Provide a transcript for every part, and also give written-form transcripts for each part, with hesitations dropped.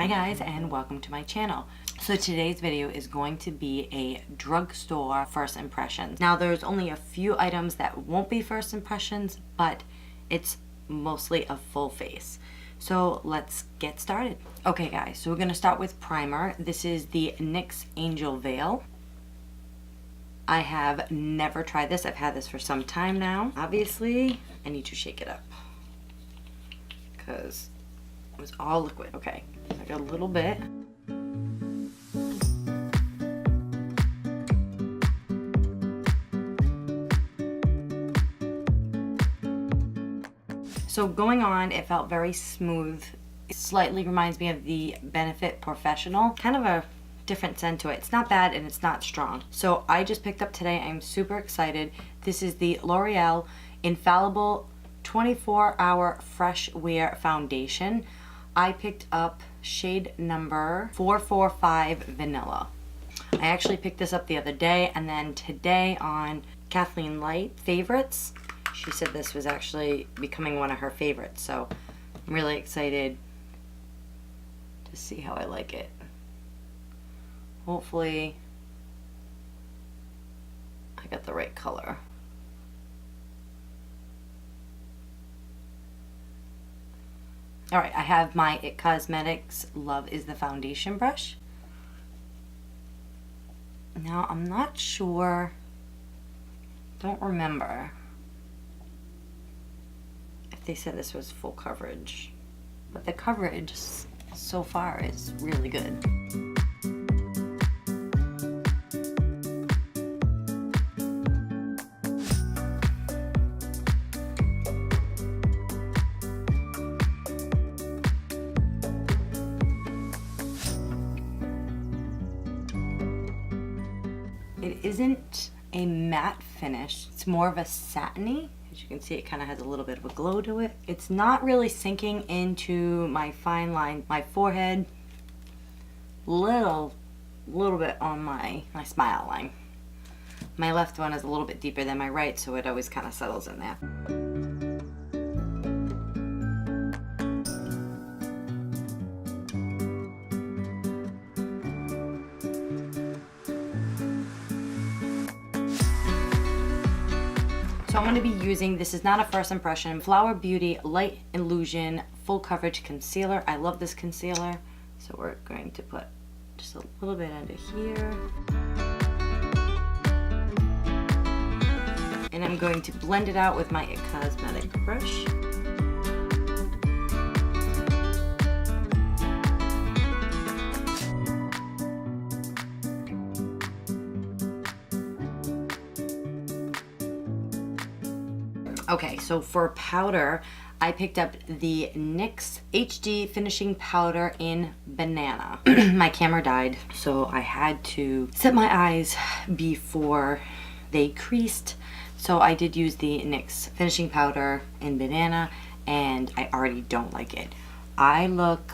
Hi guys, and welcome to my channel. So today's video is going to be a drugstore first impressions. Now there's only a few items that won't be first impressions, but it's mostly a full face. So let's get started. Okay guys, so we're going to start with primer. This is the NYX Angel Veil. I have never tried this. I've had this for some time now. Obviously, I need to shake it up because it was all liquid. Okay, so I got a little bit. So going on, it felt very smooth. It slightly reminds me of the Benefit Professional. Kind of a different scent to it. It's not bad and it's not strong. So I just picked up today. I'm super excited. This is the L'Oreal Infallible 24-Hour Fresh Wear Foundation. I picked up shade number 445 Vanilla. I actually picked this up the other day, and then today on Kathleen Light Favorites, she said this was actually becoming one of her favorites. So I'm really excited to see how I like it. Hopefully I got the right color. Alright, I have my IT Cosmetics Love is the Foundation brush. Now, I'm not sure, don't remember if they said this was full coverage, but the coverage so far is really good. It isn't a matte finish, it's more of a satiny. As you can see, it kind of has a little bit of a glow to it. It's not really sinking into my fine line, my forehead, little bit on my smile line. My left one is a little bit deeper than my right, so it always kind of settles in there. So I'm going to be using, this is not a first impression, Flower Beauty Light Illusion Full Coverage Concealer. I love this concealer. So we're going to put just a little bit under here. And I'm going to blend it out with my IT Cosmetic brush. Okay, so for powder, I picked up the NYX HD Finishing Powder in Banana. My camera died, so I had to set my eyes before they creased. So I did use the NYX Finishing Powder in Banana, and I already don't like it. I look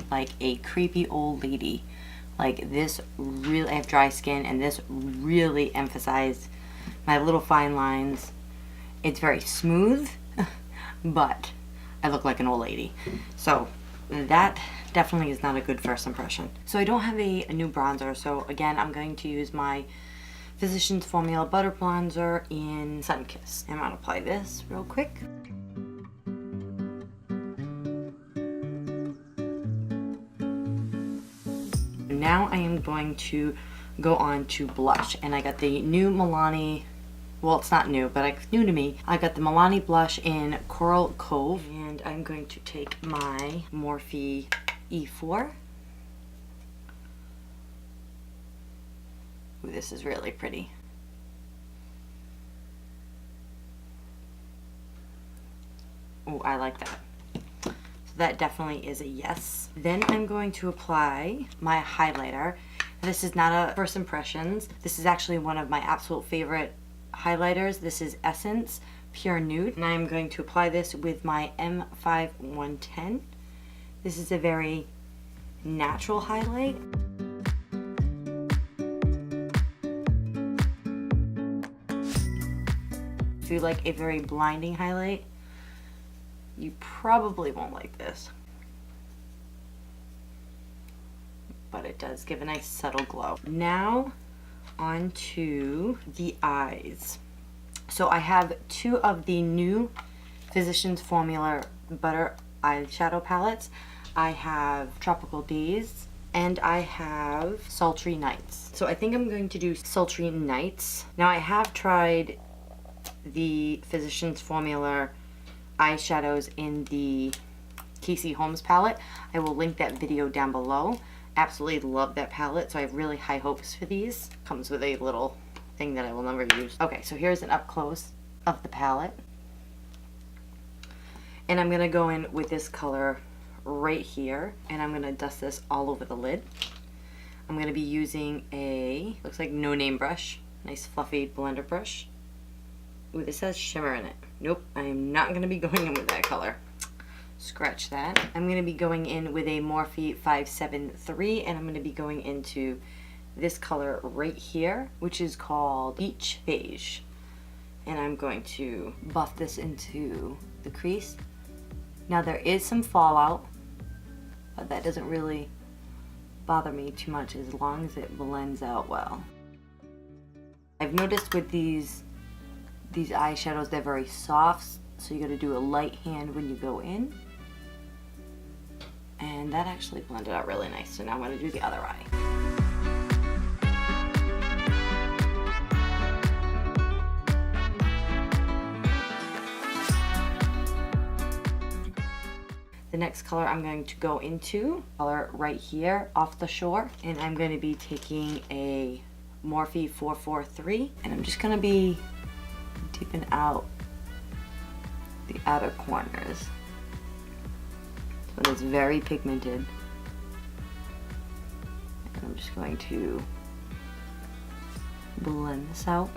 like a creepy old lady. Like this really, I have dry skin, and this really emphasized my little fine lines. It's very smooth, but I look like an old lady. So that definitely is not a good first impression. So I don't have a new bronzer, so again, I'm going to use my Physicians Formula Butter Bronzer in Sunkissed. I'm gonna apply this real quick. Now I am going to go on to blush, and I got the new Milani. Well, it's not new, but it's new to me. I got the Milani blush in Coral Cove, and I'm going to take my Morphe E4. Ooh, this is really pretty. Ooh, I like that. So that definitely is a yes. Then I'm going to apply my highlighter. This is not a first impressions. This is actually one of my absolute favorite highlighters. This is Essence Pure Nude, and I am going to apply this with my M510. This is a very natural highlight. If you like a very blinding highlight, you probably won't like this. but it does give a nice subtle glow. Now on to the eyes. So I have two of the new Physicians Formula Butter eyeshadow palettes. I have Tropical Days and I have Sultry Nights. So I think I'm going to do Sultry Nights. Now I have tried the Physicians Formula eyeshadows in the Casey Holmes palette. I will link that video down below. Absolutely love that palette, so I have really high hopes for these. Comes with a little thing that I will never use. Okay, so here's an up close of the palette. And I'm gonna go in with this color right here, and I'm gonna dust this all over the lid. I'm gonna be using a, looks like no name brush, nice fluffy blender brush. Ooh, this has shimmer in it. Nope, I am not gonna be going in with that color. Scratch that. I'm going to be going in with a Morphe 573, and I'm going to be going into this color right here, which is called Beige. And I'm going to buff this into the crease. Now there is some fallout, but that doesn't really bother me too much as long as it blends out well. I've noticed with these eyeshadows, they're very soft, so you got to do a light hand when you go in. And that actually blended out really nice. So now I'm going to do the other eye. The next color I'm going to go into, color right here off the shore. And I'm going to be taking a Morphe 443. And I'm just going to be deepening out the outer corners. But it's very pigmented. And I'm just going to blend this out.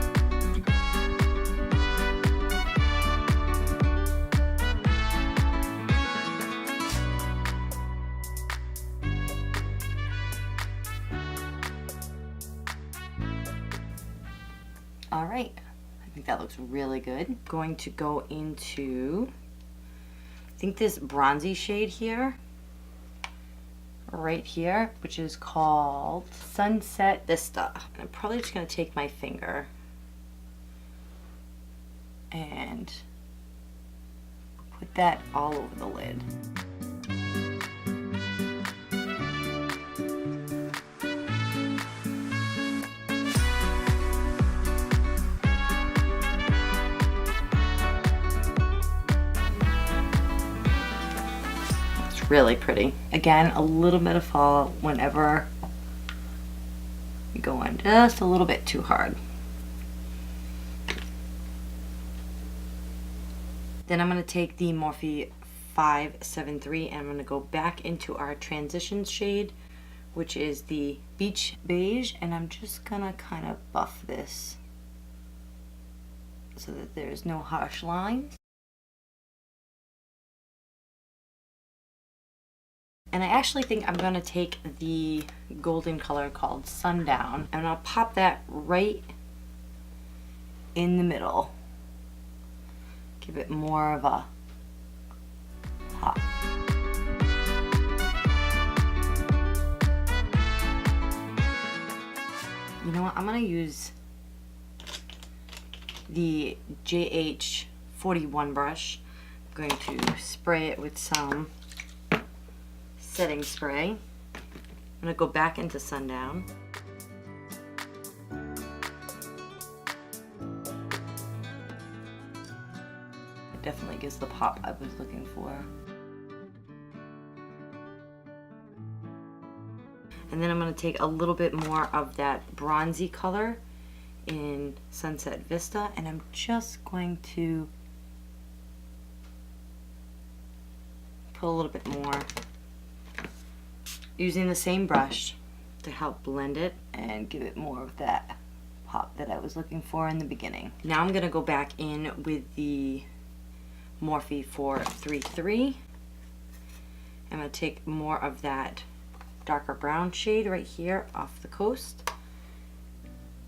All right, I think that looks really good. Going to go into, I think this bronzy shade here, right here, which is called Sunset Vista. And I'm probably just gonna take my finger and put that all over the lid. Really pretty. Again, a little bit of fallout whenever you go in just a little bit too hard. Then I'm going to take the Morphe 573 and I'm going to go back into our transition shade, which is the Beige, and I'm just going to kind of buff this so that there's no harsh lines. And I actually think I'm gonna take the golden color called Sundown and I'll pop that right in the middle. Give it more of a pop. You know what, I'm gonna use the JH41 brush. I'm going to spray it with some setting spray. I'm gonna go back into Sundown. It definitely gives the pop I was looking for. And then I'm gonna take a little bit more of that bronzy color in Sunset Vista, and I'm just going to put a little bit more, using the same brush to help blend it and give it more of that pop that I was looking for in the beginning. Now I'm gonna go back in with the Morphe 433. I'm gonna take more of that darker brown shade right here off the coast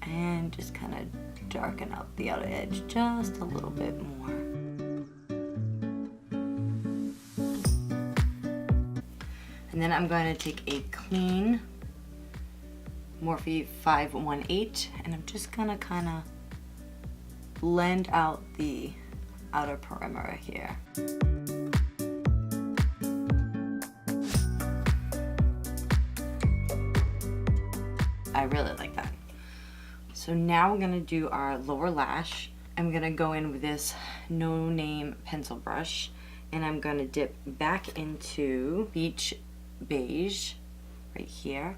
and just kind of darken out the outer edge just a little bit more. And then I'm going to take a clean Morphe 518, and I'm just gonna kind of blend out the outer perimeter here. I really like that. So now we're gonna do our lower lash. I'm gonna go in with this No Name pencil brush, and I'm gonna dip back into Beige right here,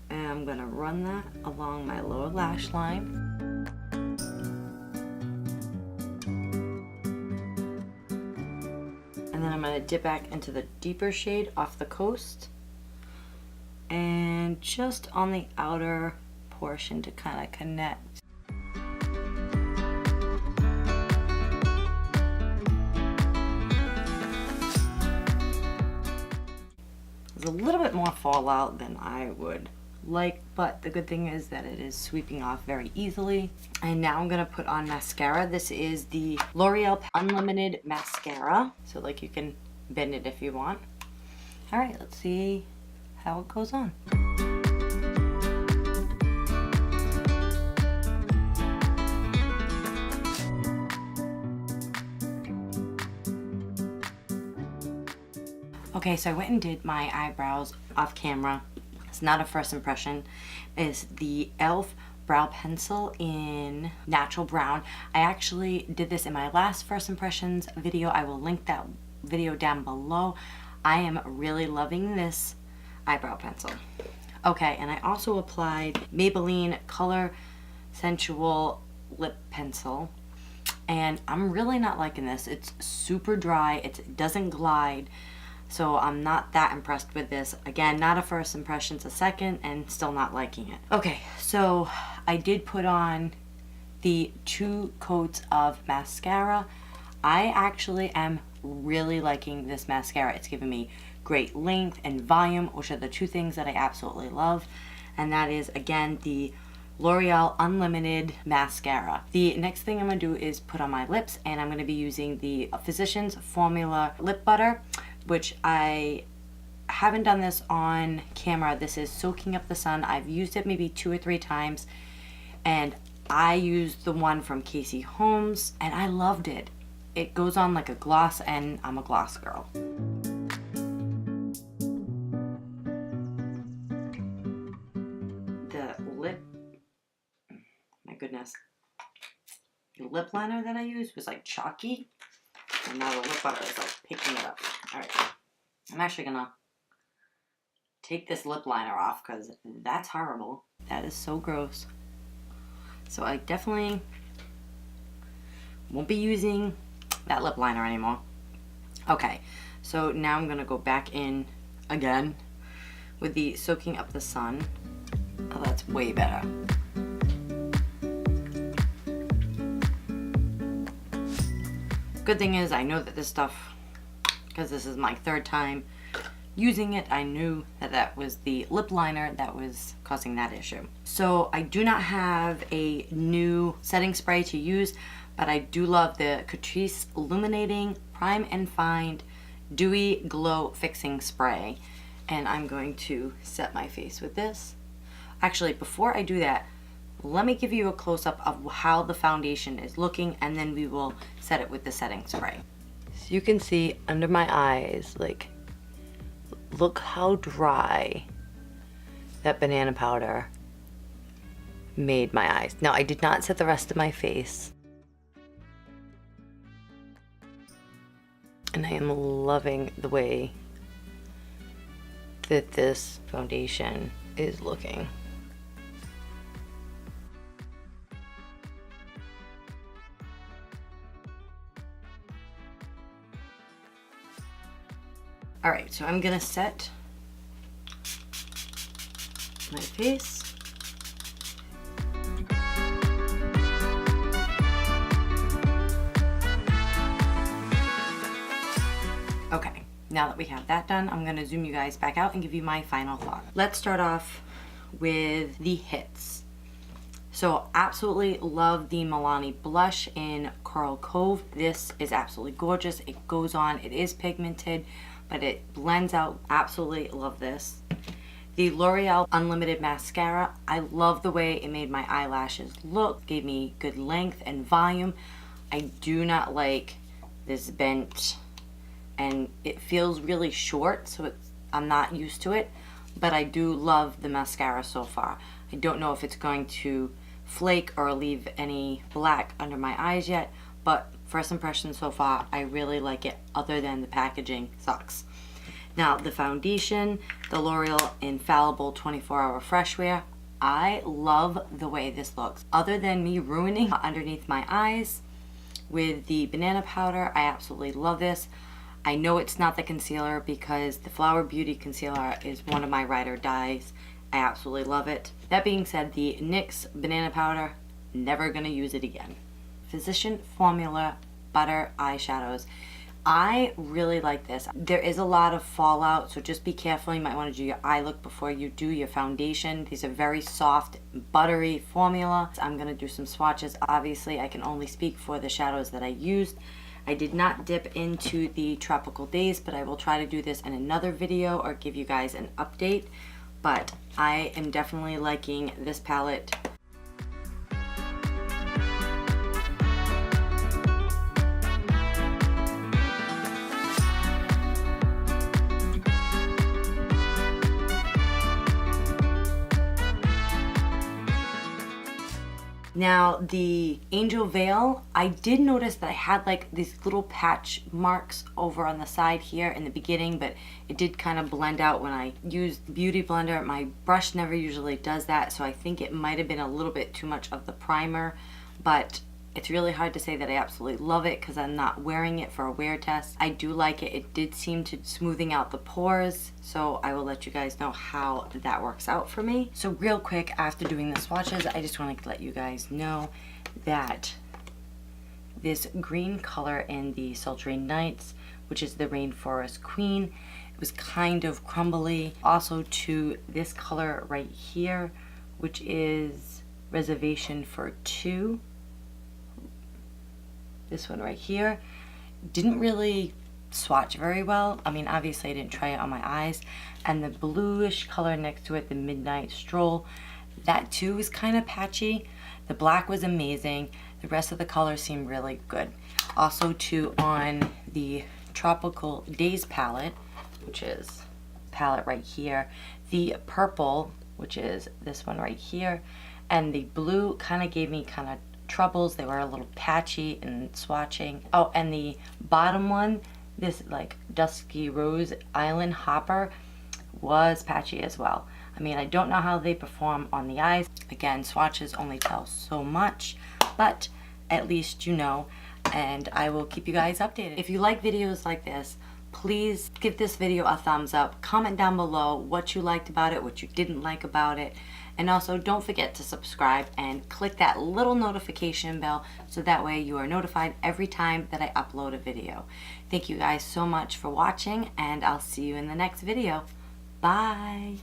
and I'm gonna run that along my lower lash line. And then I'm gonna dip back into the deeper shade Off the Coast, and just on the outer portion to kind of connect. There's a little bit more fallout than I would like, but the good thing is that it is sweeping off very easily. And now I'm gonna put on mascara. This is the L'Oreal Unlimited Mascara, so like you can bend it if you want. All right, let's see how it goes on. Okay, so I went and did my eyebrows off camera. It's not a first impression. It's the e.l.f. brow pencil in natural brown. I actually did this in my last first impressions video. I will link that video down below. I am really loving this eyebrow pencil. Okay, and I also applied Maybelline Color Sensual lip pencil, and I'm really not liking this. It's super dry. It doesn't glide. So I'm not that impressed with this. Again, not a first impression, it's a second, and still not liking it. Okay, so I did put on the 2 coats of mascara. I actually am really liking this mascara. It's giving me great length and volume, which are the 2 things that I absolutely love. And that is, again, the L'Oreal Unlimited Mascara. The next thing I'm gonna do is put on my lips, and I'm gonna be using the Physicians Formula Lip Butter, which I haven't done this on camera. This is Soaking Up the Sun. I've used it maybe 2 or 3 times, and I used the one from Casey Holmes, and I loved it. It goes on like a gloss, and I'm a gloss girl. The lip, my goodness, the lip liner that I used was like chalky, and now the lip butter is like picking it up. All right, I'm actually gonna take this lip liner off because that's horrible. That is so gross. So I definitely won't be using that lip liner anymore. Okay, so now I'm gonna go back in again with the Soaking Up the Sun. Oh, that's way better. Good thing is I know that this stuff, because this is my 3rd time using it, I knew that that was the lip liner that was causing that issue. So I do not have a new setting spray to use, but I do love the Catrice Illuminating Prime and Find Dewy Glow Fixing Spray, and I'm going to set my face with this. Actually, before I do that, let me give you a close-up of how the foundation is looking, and then we will set it with the setting spray. So you can see under my eyes, like, look how dry that banana powder made my eyes. Now, I did not set the rest of my face, and I am loving the way that this foundation is looking. All right, so I'm gonna set my face. Okay, now that we have that done, I'm gonna zoom you guys back out and give you my final thought. Let's start off with the hits. So absolutely love the Milani blush in Coral Cove. This is absolutely gorgeous. It goes on, it is pigmented, but it blends out. Absolutely love this. The L'Oreal Unlimited Mascara, I love the way it made my eyelashes look, gave me good length and volume. I do not like this bent, and it feels really short, so I'm not used to it, but I do love the mascara so far. I don't know if it's going to flake or leave any black under my eyes yet, but first impression so far, I really like it, other than the packaging sucks. Now, the foundation, the L'Oreal Infallible 24-Hour Fresh Wear. I love the way this looks. Other than me ruining underneath my eyes with the banana powder, I absolutely love this. I know it's not the concealer because the Flower Beauty concealer is one of my ride or dies. I absolutely love it. That being said, the NYX banana powder, never gonna use it again. Physician Formula Butter Eyeshadows. I really like this. There is a lot of fallout, so just be careful. You might want to do your eye look before you do your foundation. These are very soft, buttery formula. I'm going to do some swatches. Obviously, I can only speak for the shadows that I used. I did not dip into the Tropical Days, but I will try to do this in another video or give you guys an update. But I am definitely liking this palette. Now, the Angel Veil, I did notice that I had like these little patch marks over on the side here in the beginning, but it did kind of blend out when I used the Beauty Blender. My brush never usually does that, so I think it might have been a little bit too much of the primer, but it's really hard to say that I absolutely love it because I'm not wearing it for a wear test. I do like it. It did seem to smoothing out the pores, so I will let you guys know how that works out for me. So real quick, after doing the swatches, I just want to let you guys know that this green color in the Sultry Nights, which is the Rainforest Queen, it was kind of crumbly. Also to this color right here, which is Reservation for Two. This one right here didn't really swatch very well. I mean, obviously I didn't try it on my eyes. And the bluish color next to it, the Midnight Stroll, that too is kind of patchy. The black was amazing. The rest of the colors seemed really good. Also too, on the Tropical Days palette, which is palette right here, the purple, which is this one right here, and the blue kind of gave me kind of troubles. They were a little patchy and swatching. Oh, and the bottom one, this like Dusky Rose Island Hopper, was patchy as well. I mean, I don't know how they perform on the eyes. Again, swatches only tell so much, but at least you know, and I will keep you guys updated. If you like videos like this, please give this video a thumbs up. Comment down below what you liked about it, what you didn't like about it. And also, don't forget to subscribe and click that little notification bell so that way you are notified every time that I upload a video. Thank you guys so much for watching, and I'll see you in the next video. Bye!